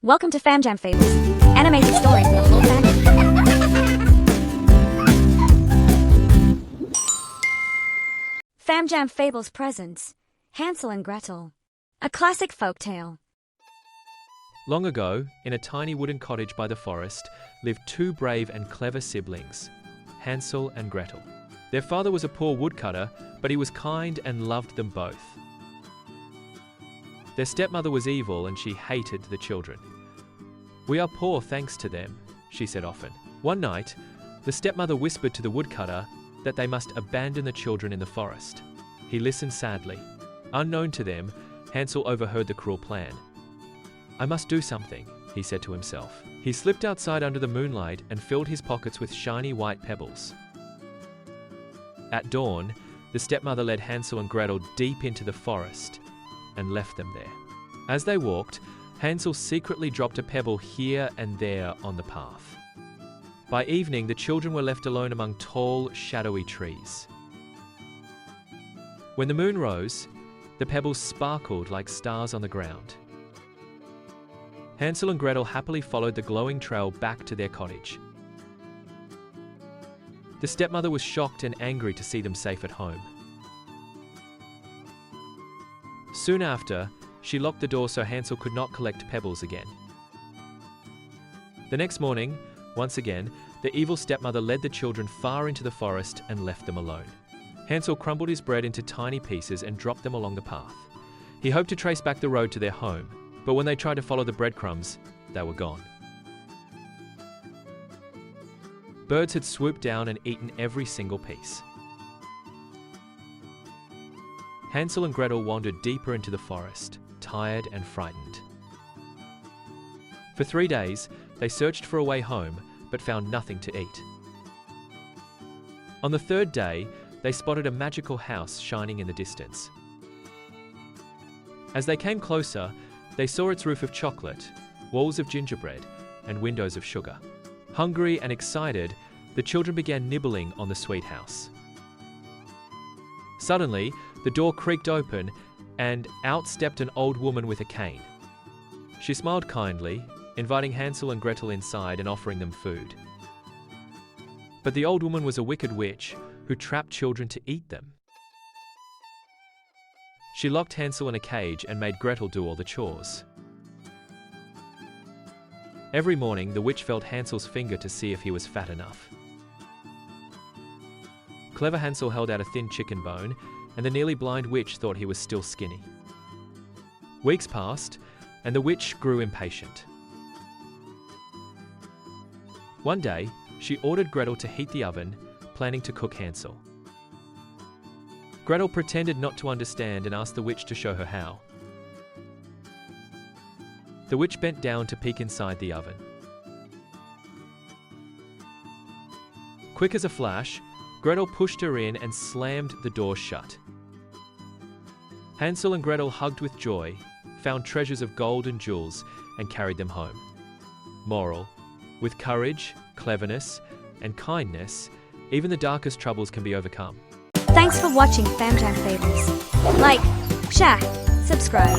Welcome to FamJam Fables, animated stories for the whole family. FamJam Fables presents Hansel and Gretel, a classic folktale. Long ago, in a tiny wooden cottage by the forest, lived two brave and clever siblings, Hansel and Gretel. Their father was a poor woodcutter, but he was kind and loved them both. Their stepmother was evil and she hated the children. "We are poor thanks to them," she said often. One night, the stepmother whispered to the woodcutter that they must abandon the children in the forest. He listened sadly. Unknown to them, Hansel overheard the cruel plan. "I must do something," he said to himself. He slipped outside under the moonlight and filled his pockets with shiny white pebbles. At dawn, the stepmother led Hansel and Gretel deep into the forest and left them there. As they walked, Hansel secretly dropped a pebble here and there on the path. By evening, the children were left alone among tall, shadowy trees. When the moon rose, the pebbles sparkled like stars on the ground. Hansel and Gretel happily followed the glowing trail back to their cottage. The stepmother was shocked and angry to see them safe at home. Soon after, she locked the door so Hansel could not collect pebbles again. The next morning, once again, the evil stepmother led the children far into the forest and left them alone. Hansel crumbled his bread into tiny pieces and dropped them along the path. He hoped to trace back the road to their home, but when they tried to follow the breadcrumbs, they were gone. Birds had swooped down and eaten every single piece. Hansel and Gretel wandered deeper into the forest, tired and frightened. For 3 days, they searched for a way home, but found nothing to eat. On the third day, they spotted a magical house shining in the distance. As they came closer, they saw its roof of chocolate, walls of gingerbread, and windows of sugar. Hungry and excited, the children began nibbling on the sweet house. Suddenly, the door creaked open, and out stepped an old woman with a cane. She smiled kindly, inviting Hansel and Gretel inside and offering them food. But the old woman was a wicked witch who trapped children to eat them. She locked Hansel in a cage and made Gretel do all the chores. Every morning, the witch felt Hansel's finger to see if he was fat enough. Clever Hansel held out a thin chicken bone, and the nearly blind witch thought he was still skinny. Weeks passed, and the witch grew impatient. One day, she ordered Gretel to heat the oven, planning to cook Hansel. Gretel pretended not to understand and asked the witch to show her how. The witch bent down to peek inside the oven. Quick as a flash, Gretel pushed her in and slammed the door shut. Hansel and Gretel hugged with joy, found treasures of gold and jewels, and carried them home. Moral: with courage, cleverness, and kindness, even the darkest troubles can be overcome. Thanks for watching FamJam Fables. Like, share, subscribe.